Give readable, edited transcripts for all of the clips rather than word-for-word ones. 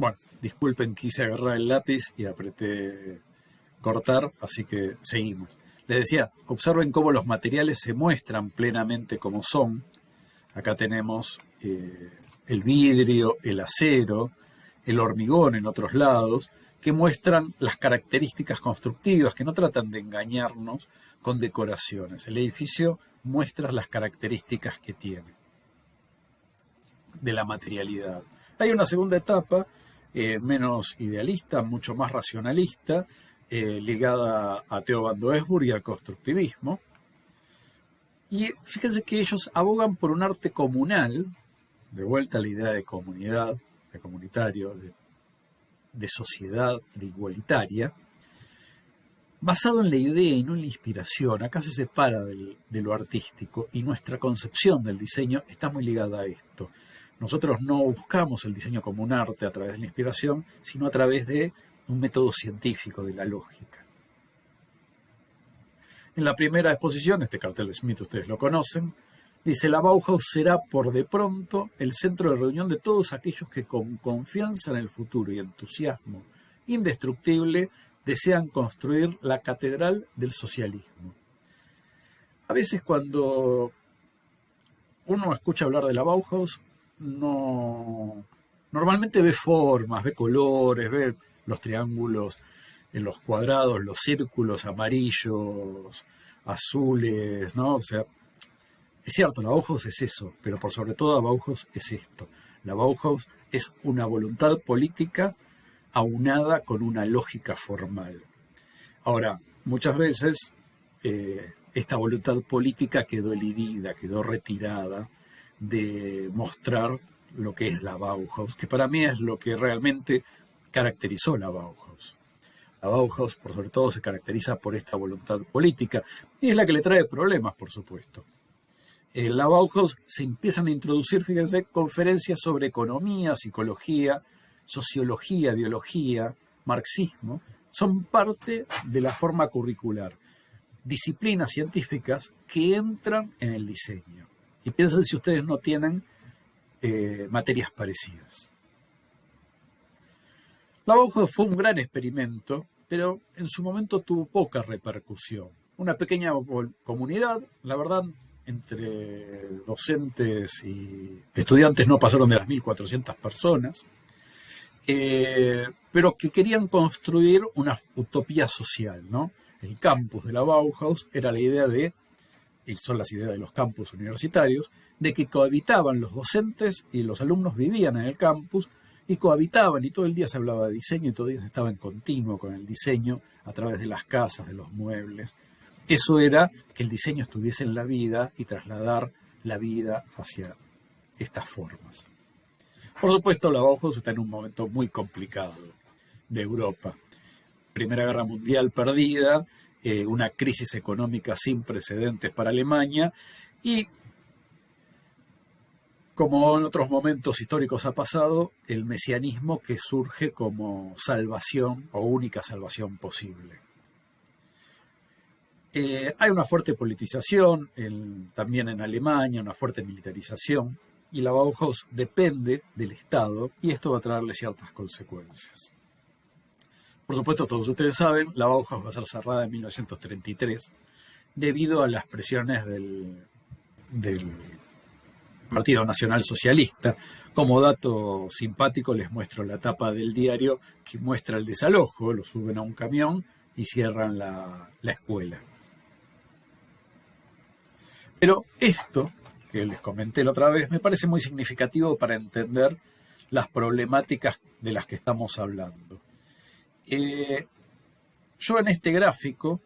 Bueno, disculpen, quise agarrar el lápiz y apreté cortar, así que seguimos. Les decía, observen cómo los materiales se muestran plenamente como son. Acá tenemos el vidrio, el acero, el hormigón en otros lados, que muestran las características constructivas, que no tratan de engañarnos con decoraciones. El edificio muestra las características que tiene de la materialidad. Hay una segunda etapa, menos idealista, mucho más racionalista, ligada a Theo van Doesburg y al constructivismo. Y fíjense que ellos abogan por un arte comunal, de vuelta a la idea de comunidad, de comunitario, de sociedad, de igualitaria, basado en la idea y no en la inspiración. Acá se separa de lo artístico y nuestra concepción del diseño está muy ligada a esto. Nosotros no buscamos el diseño como un arte a través de la inspiración, sino a través de un método científico de la lógica. En la primera exposición, este cartel de Smith ustedes lo conocen, dice: la Bauhaus será por de pronto el centro de reunión de todos aquellos que con confianza en el futuro y entusiasmo indestructible desean construir la catedral del socialismo. A veces cuando uno escucha hablar de la Bauhaus, normalmente ve formas, ve colores, ve los triángulos, en los cuadrados, los círculos amarillos, azules, ¿no? O sea, es cierto, la Bauhaus es eso, pero por sobre todo la Bauhaus es esto. La Bauhaus es una voluntad política aunada con una lógica formal. Ahora, muchas veces esta voluntad política quedó elidida, quedó retirada de mostrar lo que es la Bauhaus, que para mí es lo que realmente caracterizó la Bauhaus. La Bauhaus, por sobre todo, se caracteriza por esta voluntad política, y es la que le trae problemas, por supuesto. En la Bauhaus se empiezan a introducir, fíjense, conferencias sobre economía, psicología, sociología, biología, marxismo, son parte de la forma curricular. Disciplinas científicas que entran en el diseño. Y piensen si ustedes no tienen materias parecidas. La Bauhaus fue un gran experimento, pero en su momento tuvo poca repercusión. Una pequeña comunidad, la verdad, entre docentes y estudiantes no pasaron de las 1.400 personas, pero que querían construir una utopía social, ¿no? El campus de la Bauhaus era la idea de, y son las ideas de los campus universitarios, de que cohabitaban los docentes y los alumnos vivían en el campus y cohabitaban, y todo el día se hablaba de diseño y todo el día se estaba en continuo con el diseño a través de las casas, de los muebles. Eso era que el diseño estuviese en la vida y trasladar la vida hacia estas formas. Por supuesto, la Bauhaus está en un momento muy complicado de Europa. Primera Guerra Mundial perdida, una crisis económica sin precedentes para Alemania y, como en otros momentos históricos ha pasado, el mesianismo que surge como salvación o única salvación posible. Hay una fuerte politización también en Alemania, una fuerte militarización, y la Bauhaus depende del Estado y esto va a traerle ciertas consecuencias. Por supuesto, todos ustedes saben, la Bauhaus va a ser cerrada en 1933 debido a las presiones del Partido Nacional Socialista. Como dato simpático les muestro la tapa del diario que muestra el desalojo, lo suben a un camión y cierran la escuela. Pero esto, que les comenté la otra vez, me parece muy significativo para entender las problemáticas de las que estamos hablando. Yo en este gráfico,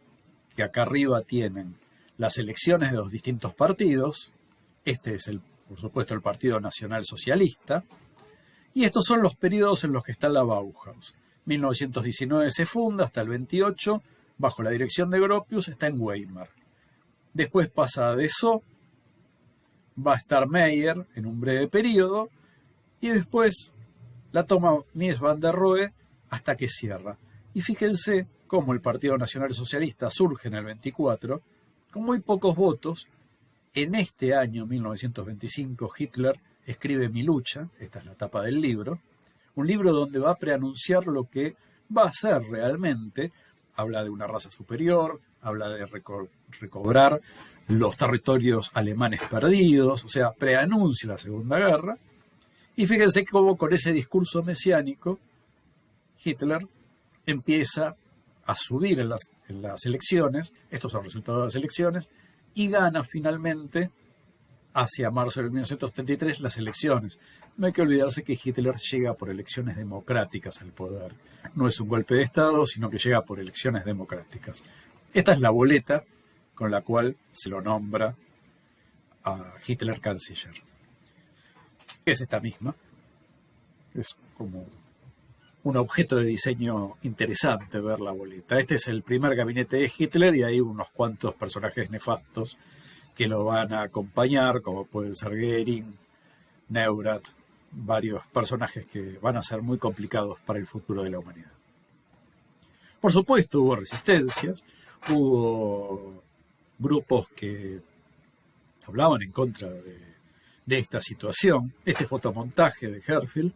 que acá arriba tienen las elecciones de los distintos partidos, este es, por supuesto, el Partido Nacional Socialista, y estos son los periodos en los que está la Bauhaus. 1919 se funda hasta el 28, bajo la dirección de Gropius, está en Weimar. Después pasa a Dessau, va a estar Meyer en un breve periodo, y después la toma Mies van der Rohe hasta que cierra. Y fíjense cómo el Partido Nacional Socialista surge en el 24, con muy pocos votos. En este año, 1925, Hitler escribe Mi lucha, esta es la tapa del libro, Un libro donde va a preanunciar lo que va a ser realmente. Habla de una raza superior, habla de recobrar los territorios alemanes perdidos, o sea, preanuncia la Segunda Guerra. Y fíjense cómo con ese discurso mesiánico, Hitler empieza a subir en las elecciones, estos son resultados de las elecciones, y gana finalmente, hacia marzo de 1933, las elecciones. No hay que olvidarse que Hitler llega por elecciones democráticas al poder. No es un golpe de Estado, sino que llega por elecciones democráticas. Esta es la boleta con la cual se lo nombra a Hitler canciller. Es esta misma. Es como un objeto de diseño interesante ver la boleta. Este es el primer gabinete de Hitler y hay unos cuantos personajes nefastos que lo van a acompañar, como pueden ser Goering, Neurath, varios personajes que van a ser muy complicados para el futuro de la humanidad. Por supuesto, hubo resistencias, hubo grupos que hablaban en contra de esta situación. Este fotomontaje de Herfeld,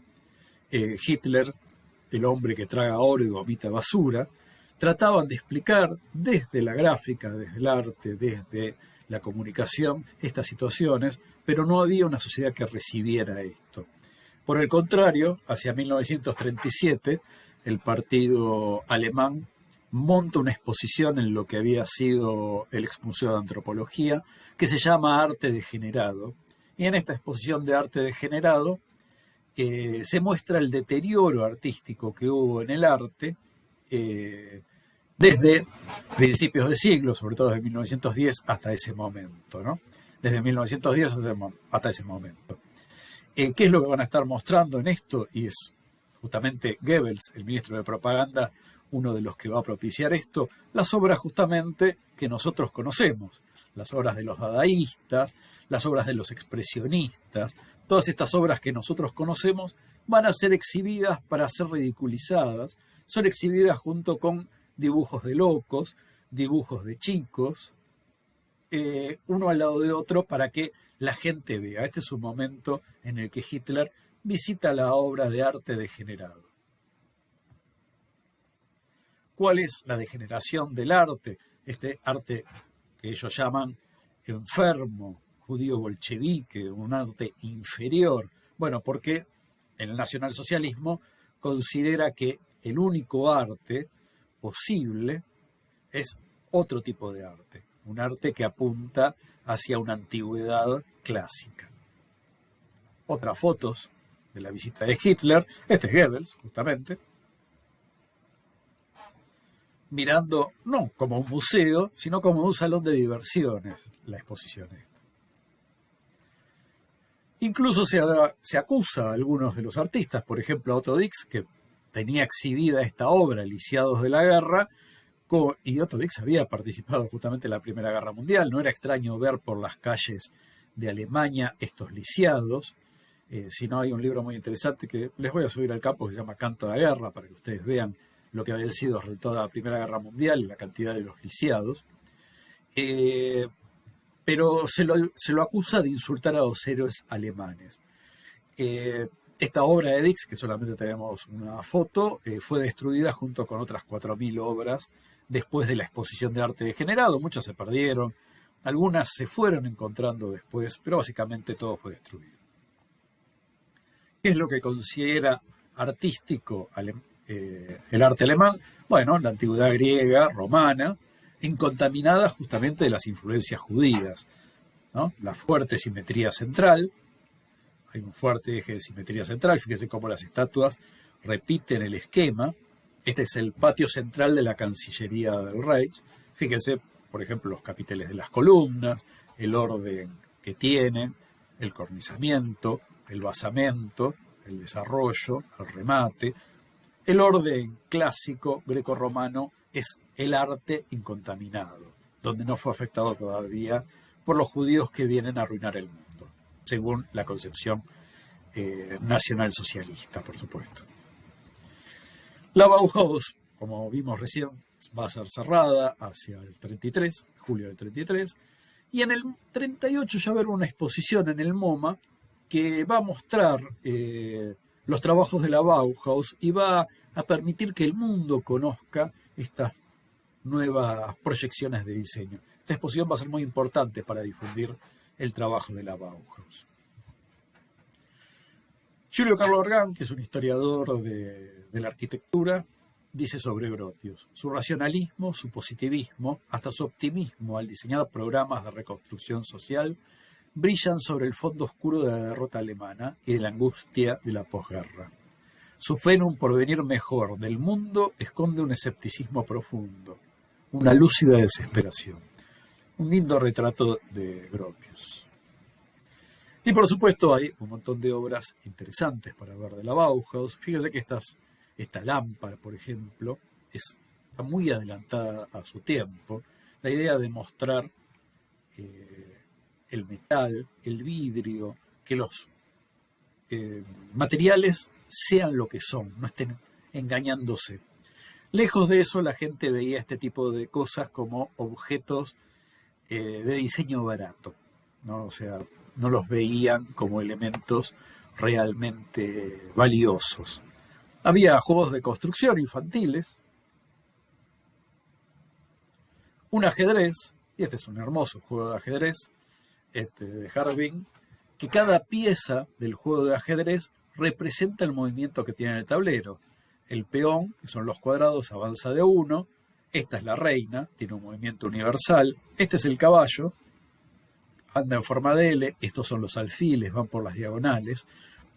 Hitler, el hombre que traga oro y vomita basura, trataban de explicar desde la gráfica, desde el arte, desde la comunicación, estas situaciones, pero no había una sociedad que recibiera esto. Por el contrario, hacia 1937, el partido alemán monta una exposición en lo que había sido el Exmuseo de Antropología, que se llama Arte Degenerado. Y en esta exposición de arte degenerado se muestra el deterioro artístico que hubo en el arte desde principios de siglo, sobre todo desde 1910 hasta ese momento, ¿no? Desde 1910 hasta ese momento. ¿Qué es lo que van a estar mostrando en esto? Y es justamente Goebbels, el ministro de Propaganda, uno de los que va a propiciar esto, las obras justamente que nosotros conocemos, las obras de los dadaístas, las obras de los expresionistas, todas estas obras que nosotros conocemos van a ser exhibidas para ser ridiculizadas, son exhibidas junto con dibujos de locos, dibujos de chicos, uno al lado de otro para que la gente vea. Este es un momento en el que Hitler visita la obra de arte degenerado. ¿Cuál es la degeneración del arte? Este arte que ellos llaman enfermo, judío bolchevique, un arte inferior. Bueno, porque el nacionalsocialismo considera que el único arte posible es otro tipo de arte, un arte que apunta hacia una antigüedad clásica. Otras fotos de la visita de Hitler, este es Goebbels, justamente, mirando no como un museo, sino como un salón de diversiones, la exposición esta. Incluso se acusa a algunos de los artistas, por ejemplo a Otto Dix, que tenía exhibida esta obra, Lisiados de la Guerra, y Otto Dix había participado justamente en la Primera Guerra Mundial. No era extraño ver por las calles de Alemania estos lisiados, sino hay un libro muy interesante que les voy a subir al campo que se llama Canto de la Guerra, para que ustedes vean lo que había sido el resultado de la Primera Guerra Mundial y la cantidad de los lisiados. Pero se lo acusa de insultar a los héroes alemanes. Esta obra de Dix, que solamente tenemos una foto, fue destruida junto con otras 4.000 obras después de la exposición de arte degenerado. Muchas se perdieron, algunas se fueron encontrando después, pero básicamente todo fue destruido. ¿Qué es lo que considera artístico el arte alemán? Bueno, la antigüedad griega, romana, incontaminada justamente de las influencias judías, ¿no? La fuerte simetría central, hay un fuerte eje de simetría central, fíjense cómo las estatuas repiten el esquema. Este es el patio central de la Cancillería del Reich. Fíjense, por ejemplo, los capiteles de las columnas, el orden que tienen, el cornizamiento, el basamento, el desarrollo, el remate. El orden clásico grecorromano es el arte incontaminado, donde no fue afectado todavía por los judíos que vienen a arruinar el mundo, según la concepción nacionalsocialista, por supuesto. La Bauhaus, como vimos recién, va a ser cerrada hacia el 33, julio del 33, y en el 38 ya va a haber una exposición en el MoMA que va a mostrar los trabajos de la Bauhaus y va a permitir que el mundo conozca estas nuevas proyecciones de diseño. Esta exposición va a ser muy importante para difundir el trabajo de la Bauhaus. Giulio Carlo Orgán, que es un historiador de la arquitectura, dice sobre Gropius: su racionalismo, su positivismo, hasta su optimismo al diseñar programas de reconstrucción social, brillan sobre el fondo oscuro de la derrota alemana y de la angustia de la posguerra. Su fe en un porvenir mejor del mundo esconde un escepticismo profundo, una lúcida desesperación. Un lindo retrato de Gropius. Y por supuesto hay un montón de obras interesantes para ver de la Bauhaus. Fíjense que esta lámpara, por ejemplo, está muy adelantada a su tiempo. La idea de mostrar el metal, el vidrio, que los materiales sean lo que son, no estén engañándose. Lejos de eso, la gente veía este tipo de cosas como objetos de diseño barato, ¿no? O sea, no los veían como elementos realmente valiosos. Había juegos de construcción infantiles, un ajedrez, y este es un hermoso juego de ajedrez, de Harbin, que cada pieza del juego de ajedrez representa el movimiento que tiene en el tablero. El peón, que son los cuadrados, avanza de 1. Esta es la reina, tiene un movimiento universal. Este es el caballo, anda en forma de L. Estos son los alfiles, van por las diagonales.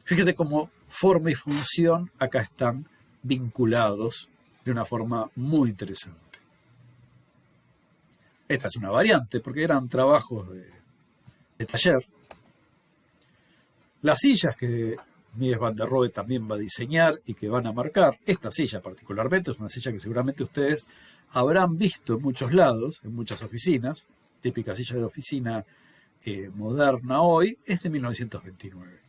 Fíjese cómo forma y función acá están vinculados de una forma muy interesante. Esta es una variante, porque eran trabajos de taller. Las sillas que Mies van der Rohe también va a diseñar y que van a marcar, esta silla particularmente, es una silla que seguramente ustedes habrán visto en muchos lados, en muchas oficinas, típica silla de oficina moderna hoy, es de 1929.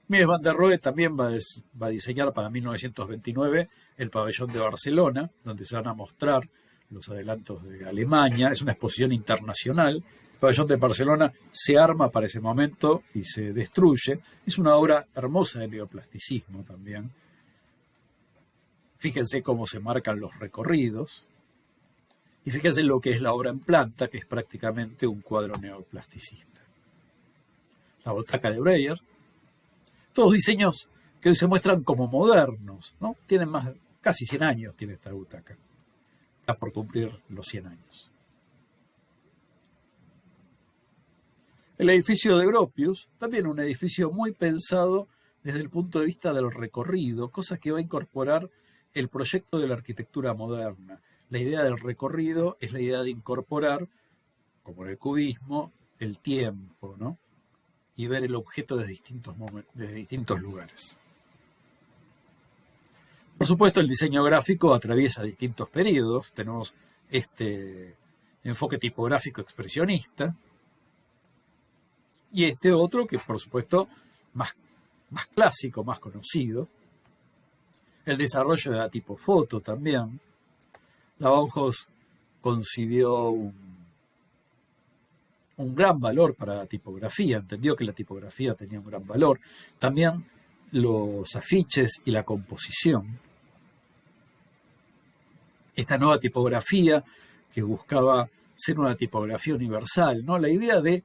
Mies van der Rohe también va a diseñar para 1929 el pabellón de Barcelona, donde se van a mostrar los adelantos de Alemania. Es una exposición internacional. El pabellón de Barcelona se arma para ese momento y se destruye. Es una obra hermosa de neoplasticismo también. Fíjense cómo se marcan los recorridos. Y fíjense lo que es la obra en planta, que es prácticamente un cuadro neoplasticista. La butaca de Breyer. Todos diseños que hoy se muestran como modernos, ¿no? Tienen casi 100 años tiene esta butaca. Está por cumplir los 100 años. El edificio de Gropius, también un edificio muy pensado desde el punto de vista del recorrido, cosa que va a incorporar el proyecto de la arquitectura moderna. La idea del recorrido es la idea de incorporar, como en el cubismo, el tiempo, ¿no? Y ver el objeto desde distintos lugares. Por supuesto, el diseño gráfico atraviesa distintos periodos. Tenemos este enfoque tipográfico expresionista y este otro que, por supuesto, más clásico, más conocido. El desarrollo de la tipofoto también. La Bauhaus concibió un gran valor para la tipografía, entendió que la tipografía tenía un gran valor. También los afiches y la composición. Esta nueva tipografía que buscaba ser una tipografía universal, ¿no? La idea de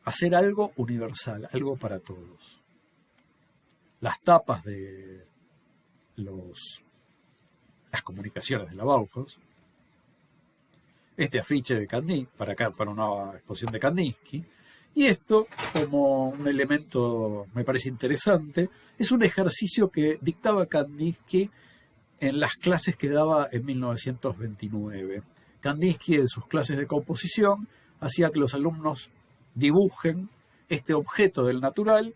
hacer algo universal, algo para todos. Las tapas de las comunicaciones de la Bauhaus. Este afiche de Kandinsky, para una exposición de Kandinsky. Y esto, como un elemento, me parece interesante, es un ejercicio que dictaba Kandinsky en las clases que daba en 1929. Kandinsky, en sus clases de composición, hacía que los alumnos dibujen este objeto del natural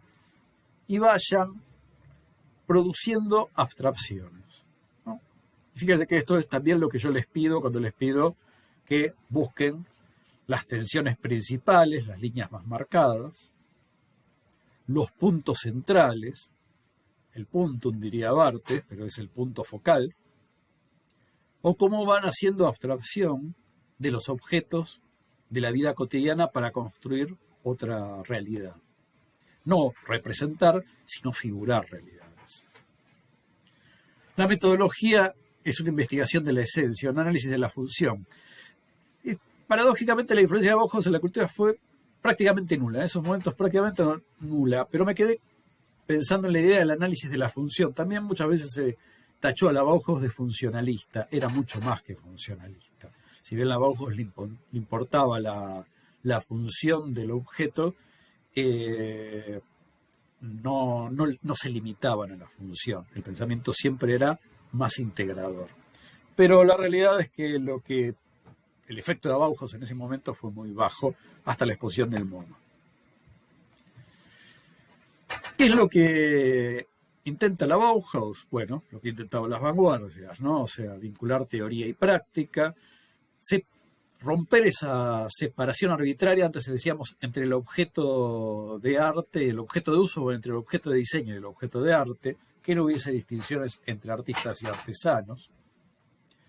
y vayan produciendo abstracciones, ¿no? Fíjense que esto es también lo que yo les pido cuando les pido que busquen las tensiones principales, las líneas más marcadas, los puntos centrales, el puntum diría Barthes, pero es el punto focal, o cómo van haciendo abstracción de los objetos de la vida cotidiana para construir otra realidad. no representar, sino figurar realidades. La metodología es una investigación de la esencia, un análisis de la función. Y, paradójicamente, la influencia de Bauhaus en la cultura fue prácticamente nula, en esos momentos prácticamente nula, pero me quedé pensando en la idea del análisis de la función. También muchas veces se tachó a la Bauhaus de funcionalista, era mucho más que funcionalista. Si bien a la Bauhaus le importaba la función del objeto, no se limitaban a la función. El pensamiento siempre era más integrador. Pero la realidad es que el efecto de Bauhaus en ese momento fue muy bajo hasta la exposición del MoMA. ¿Qué es lo que intenta la Bauhaus? Bueno, lo que intentaban las vanguardias, ¿no? O sea, vincular teoría y práctica, romper esa separación arbitraria, antes decíamos, entre el objeto de arte, el objeto de uso, o entre el objeto de diseño y el objeto de arte, que no hubiese distinciones entre artistas y artesanos.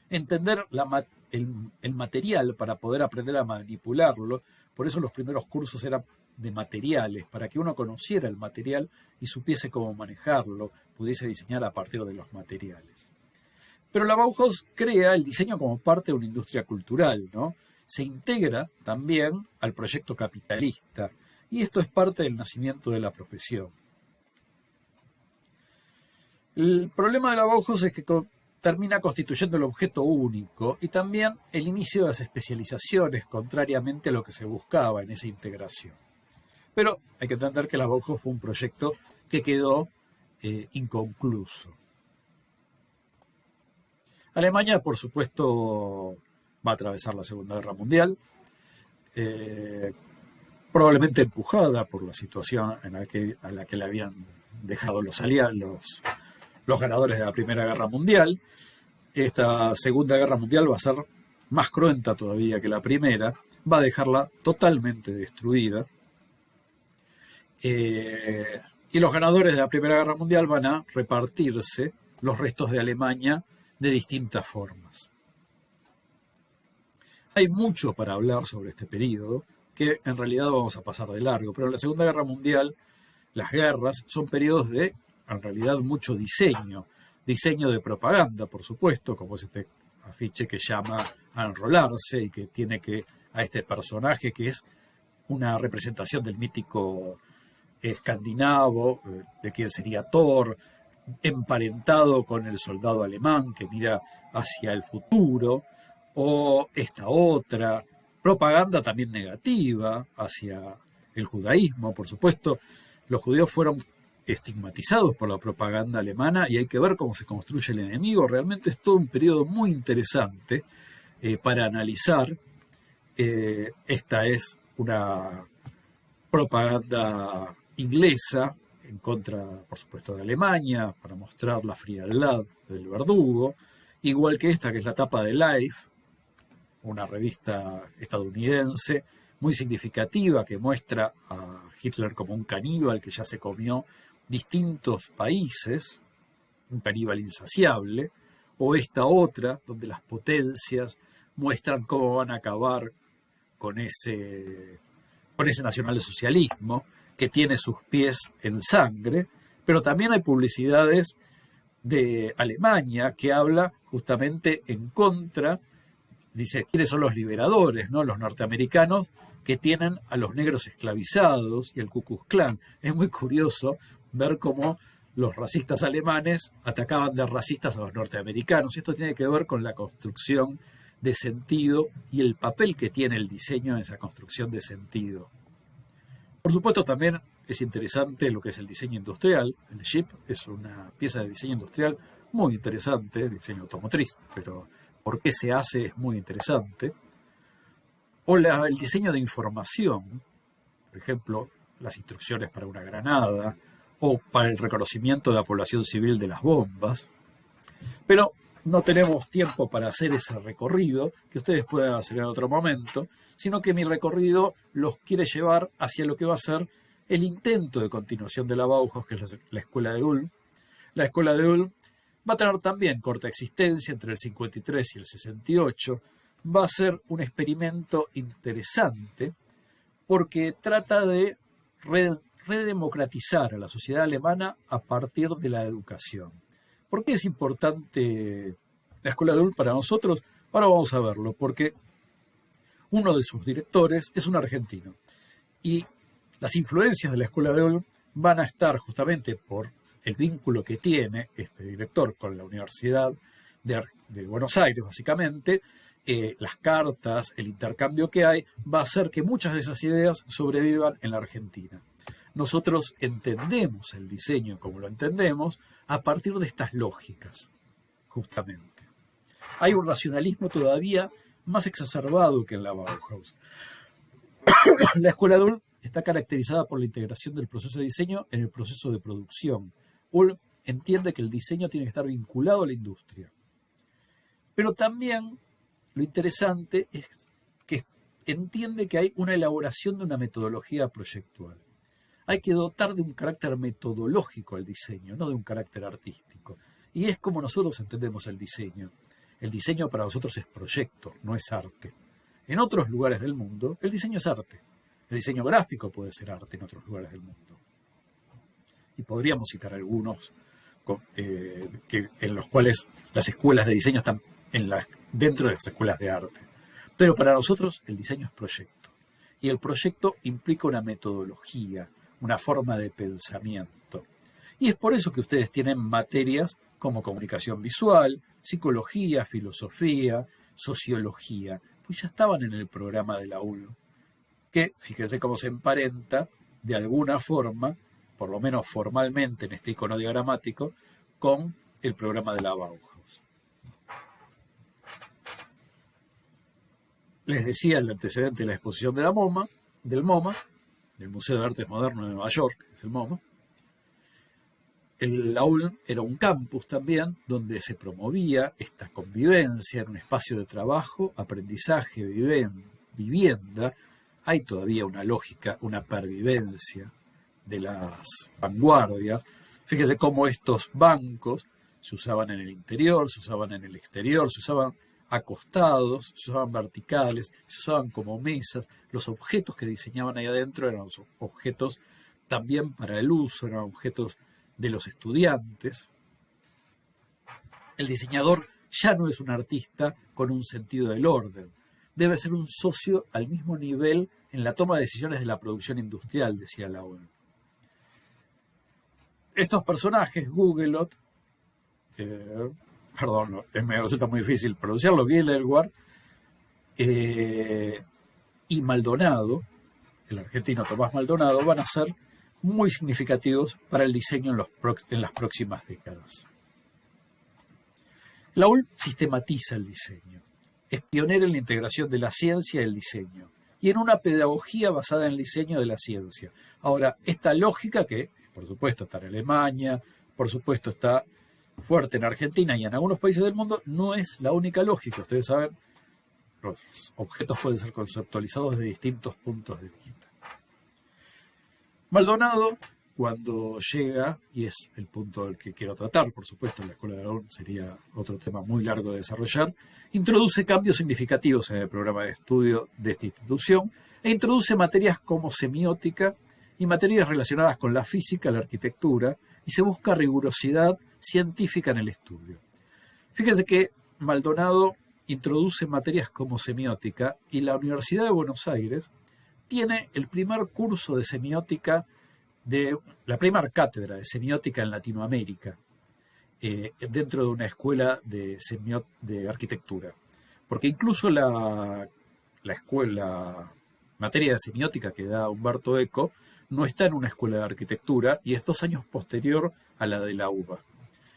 Entender el material para poder aprender a manipularlo, por eso los primeros cursos eran de materiales, para que uno conociera el material y supiese cómo manejarlo, pudiese diseñar a partir de los materiales. Pero la Bauhaus crea el diseño como parte de una industria cultural, ¿no? Se integra también al proyecto capitalista, y esto es parte del nacimiento de la profesión. El problema de la Bauhaus es que termina constituyendo el objeto único y también el inicio de las especializaciones, contrariamente a lo que se buscaba en esa integración. Pero hay que entender que la Bauhaus fue un proyecto que quedó inconcluso. Alemania, por supuesto, va a atravesar la Segunda Guerra Mundial, probablemente empujada por la situación a la que le habían dejado los ganadores de la Primera Guerra Mundial. Esta Segunda Guerra Mundial va a ser más cruenta todavía que la primera, va a dejarla totalmente destruida. Y los ganadores de la Primera Guerra Mundial van a repartirse los restos de Alemania de distintas formas. Hay mucho para hablar sobre este periodo, que en realidad vamos a pasar de largo, pero en la Segunda Guerra Mundial las guerras son periodos de, en realidad, mucho diseño de propaganda, por supuesto, como es este afiche que llama a enrolarse y que tiene a este personaje que es una representación del mítico escandinavo, de quien sería Thor, emparentado con el soldado alemán que mira hacia el futuro, o esta otra propaganda también negativa hacia el judaísmo. Por supuesto, los judíos fueron estigmatizados por la propaganda alemana y hay que ver cómo se construye el enemigo. Realmente es todo un periodo muy interesante para analizar. Esta es una propaganda inglesa en contra, por supuesto, de Alemania, para mostrar la frialdad del verdugo, igual que esta, que es la tapa de Life, una revista estadounidense muy significativa que muestra a Hitler como un caníbal que ya se comió distintos países, un caníbal insaciable, o esta otra, donde las potencias muestran cómo van a acabar con ese nacionalsocialismo que tiene sus pies en sangre, pero también hay publicidades de Alemania que habla justamente en contra, dice, ¿quiénes son los liberadores? ¿No? Los norteamericanos que tienen a los negros esclavizados y el Ku Klux Klan. Es muy curioso ver cómo los racistas alemanes atacaban de racistas a los norteamericanos. Esto tiene que ver con la construcción de sentido y el papel que tiene el diseño en esa construcción de sentido. Por supuesto, también es interesante lo que es el diseño industrial. El Jeep es una pieza de diseño industrial muy interesante, diseño automotriz, pero por qué se hace es muy interesante. O el diseño de información, por ejemplo, las instrucciones para una granada o para el reconocimiento de la población civil de las bombas. Pero no tenemos tiempo para hacer ese recorrido, que ustedes puedan hacer en otro momento, sino que mi recorrido los quiere llevar hacia lo que va a ser el intento de continuación de la Bauhaus, que es la Escuela de Ulm. La Escuela de Ulm va a tener también corta existencia entre el 53 y el 68. Va a ser un experimento interesante porque trata de redemocratizar a la sociedad alemana a partir de la educación. ¿Por qué es importante la Escuela de Ulm para nosotros? Ahora vamos a verlo, porque uno de sus directores es un argentino. Y las influencias de la Escuela de Ulm van a estar justamente por el vínculo que tiene este director con la Universidad de Buenos Aires, básicamente, las cartas, el intercambio que hay, va a hacer que muchas de esas ideas sobrevivan en la Argentina. Nosotros entendemos el diseño como lo entendemos a partir de estas lógicas, justamente. Hay un racionalismo todavía más exacerbado que en la Bauhaus. La Escuela de Ulm está caracterizada por la integración del proceso de diseño en el proceso de producción. Ulm entiende que el diseño tiene que estar vinculado a la industria. Pero también lo interesante es que entiende que hay una elaboración de una metodología proyectual. Hay que dotar de un carácter metodológico al diseño, no de un carácter artístico. Y es como nosotros entendemos el diseño. El diseño para nosotros es proyecto, no es arte. En otros lugares del mundo, el diseño es arte. El diseño gráfico puede ser arte en otros lugares del mundo. Y podríamos citar algunos en los cuales las escuelas de diseño están dentro de las escuelas de arte. Pero para nosotros el diseño es proyecto. Y el proyecto implica una metodología, una forma de pensamiento. Y es por eso que ustedes tienen materias como comunicación visual, psicología, filosofía, sociología, pues ya estaban en el programa de la ULM, que fíjense cómo se emparenta de alguna forma, por lo menos formalmente en este icono diagramático, con el programa de la Bauhaus. Les decía el antecedente de la exposición de del MoMA, del Museo de Artes Modernas de Nueva York, que es el MoMA. La ULM era un campus también donde se promovía esta convivencia en un espacio de trabajo, aprendizaje, vivienda. Hay todavía una lógica, una pervivencia de las vanguardias. Fíjense cómo estos bancos se usaban en el interior, se usaban en el exterior, se usaban acostados, se usaban verticales, se usaban como mesas. Los objetos que diseñaban ahí adentro eran objetos también para el uso, eran objetos de los estudiantes. El diseñador ya no es un artista con un sentido del orden. Debe ser un socio al mismo nivel en la toma de decisiones de la producción industrial, decía la ONU. Estos personajes, Gugelot, me resulta muy difícil pronunciarlo, Gildelwart, y Maldonado, el argentino Tomás Maldonado, van a ser muy significativos para el diseño en las próximas décadas. La ULM sistematiza el diseño, es pionera en la integración de la ciencia y el diseño, y en una pedagogía basada en el diseño de la ciencia. Ahora, esta lógica que, por supuesto, está en Alemania, por supuesto, está fuerte en Argentina y en algunos países del mundo, no es la única lógica. Ustedes saben, los objetos pueden ser conceptualizados desde distintos puntos de vista. Maldonado, cuando llega, y es el punto del que quiero tratar, por supuesto, en la Escuela de la ULM sería otro tema muy largo de desarrollar, introduce cambios significativos en el programa de estudio de esta institución e introduce materias como semiótica y materias relacionadas con la física, la arquitectura, y se busca rigurosidad científica en el estudio. Fíjense que Maldonado introduce materias como semiótica y la Universidad de Buenos Aires tiene el primer curso de semiótica, la primera cátedra de semiótica en Latinoamérica, dentro de una escuela de arquitectura. Porque incluso la materia de semiótica que da Humberto Eco no está en una escuela de arquitectura y es 2 años posterior a la de la UBA.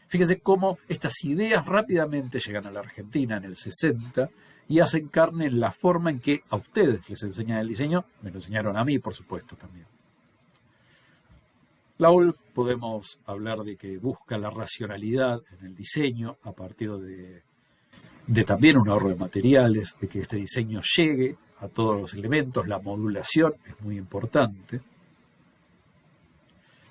Fíjense cómo estas ideas rápidamente llegan a la Argentina en el 60 y hacen carne en la forma en que a ustedes les enseñan el diseño, me lo enseñaron a mí, por supuesto, también. La ULM podemos hablar de que busca la racionalidad en el diseño a partir de también un ahorro de materiales, de que este diseño llegue a todos los elementos, la modulación es muy importante.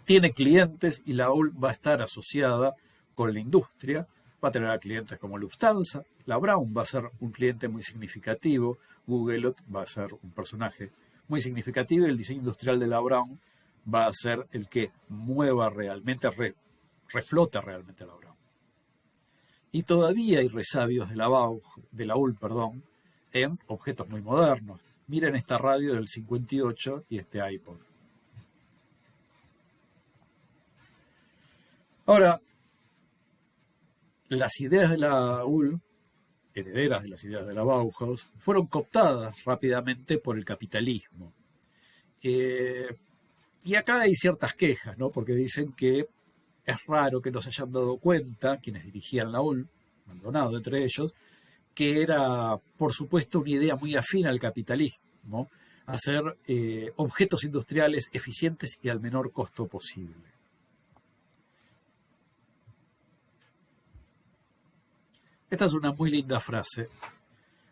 Tiene clientes y la ULM va a estar asociada con la industria, va a tener a clientes como Lufthansa, la Braun va a ser un cliente muy significativo, Gugelot va a ser un personaje muy significativo y el diseño industrial de la Braun va a ser el que mueva realmente, reflote realmente la obra. Y todavía hay resabios de la UL, en objetos muy modernos. Miren esta radio del 58 y este iPod. Ahora, las ideas de la UL, herederas de las ideas de la Bauhaus, fueron cooptadas rápidamente por el capitalismo. Y acá hay ciertas quejas, ¿no? Porque dicen que es raro que no se hayan dado cuenta, quienes dirigían la UL, Maldonado entre ellos, que era, por supuesto, una idea muy afín al capitalismo, hacer objetos industriales eficientes y al menor costo posible. Esta es una muy linda frase.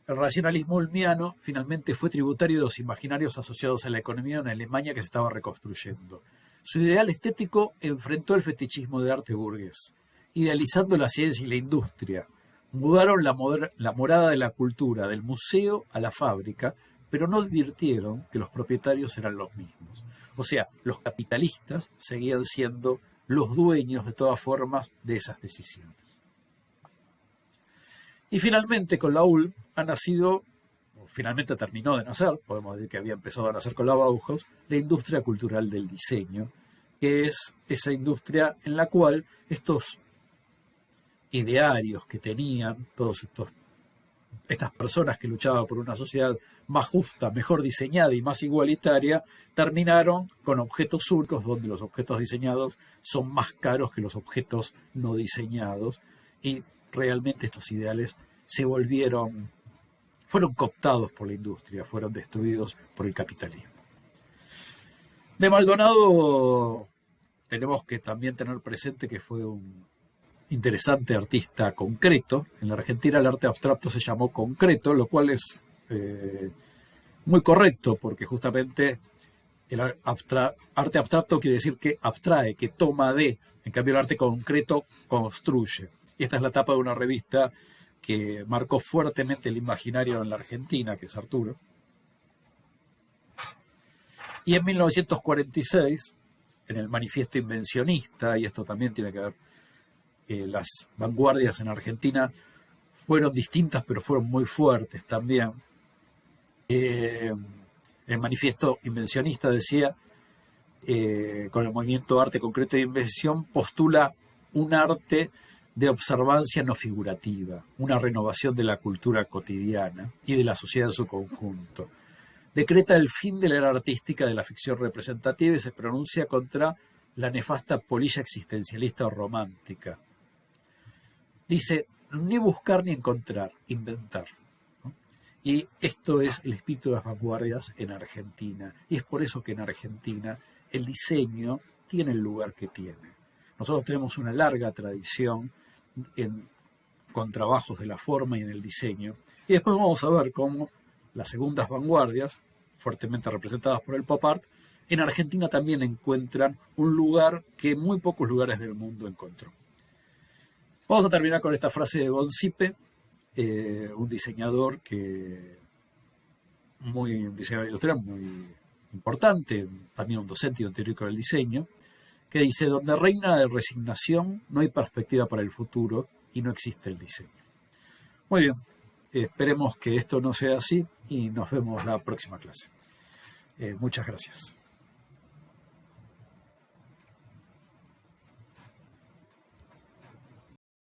El racionalismo ulmiano finalmente fue tributario de los imaginarios asociados a la economía de una Alemania que se estaba reconstruyendo. Su ideal estético enfrentó el fetichismo de arte burgués, idealizando la ciencia y la industria. Mudaron la morada de la cultura del museo a la fábrica, pero no advirtieron que los propietarios eran los mismos. O sea, los capitalistas seguían siendo los dueños de todas formas de esas decisiones. Y finalmente con la UL ha nacido, o finalmente terminó de nacer, podemos decir que había empezado a nacer con la Bauhaus, la industria cultural del diseño, que es esa industria en la cual estos idearios que tenían estas personas que luchaban por una sociedad más justa, mejor diseñada y más igualitaria, terminaron con objetos únicos donde los objetos diseñados son más caros que los objetos no diseñados, y realmente estos ideales fueron cooptados por la industria, fueron destruidos por el capitalismo. De Maldonado tenemos que también tener presente que fue un interesante artista concreto. En la Argentina el arte abstracto se llamó concreto, lo cual es muy correcto, porque justamente el arte abstracto quiere decir que abstrae, que toma de. En cambio el arte concreto construye. Y esta es la tapa de una revista que marcó fuertemente el imaginario en la Argentina, que es Arturo. Y en 1946, en el Manifiesto Invencionista, y esto también tiene que ver, las vanguardias en Argentina fueron distintas, pero fueron muy fuertes también. El Manifiesto Invencionista decía, con el movimiento Arte Concreto de Invención, postula un arte de observancia no figurativa, una renovación de la cultura cotidiana y de la sociedad en su conjunto. Decreta el fin de la era artística de la ficción representativa y se pronuncia contra la nefasta polilla existencialista o romántica. Dice, ni buscar ni encontrar, inventar. ¿No? Y esto es el espíritu de las vanguardias en Argentina. Y es por eso que en Argentina el diseño tiene el lugar que tiene. Nosotros tenemos una larga tradición con trabajos de la forma y en el diseño. Y después vamos a ver cómo las segundas vanguardias, fuertemente representadas por el pop art, en Argentina también encuentran un lugar que muy pocos lugares del mundo encontró. Vamos a terminar con esta frase de Von Sippe, un diseñador industrial muy importante, también un docente y un teórico del diseño, que dice, donde reina la resignación, no hay perspectiva para el futuro y no existe el diseño. Muy bien, esperemos que esto no sea así y nos vemos la próxima clase. Muchas gracias.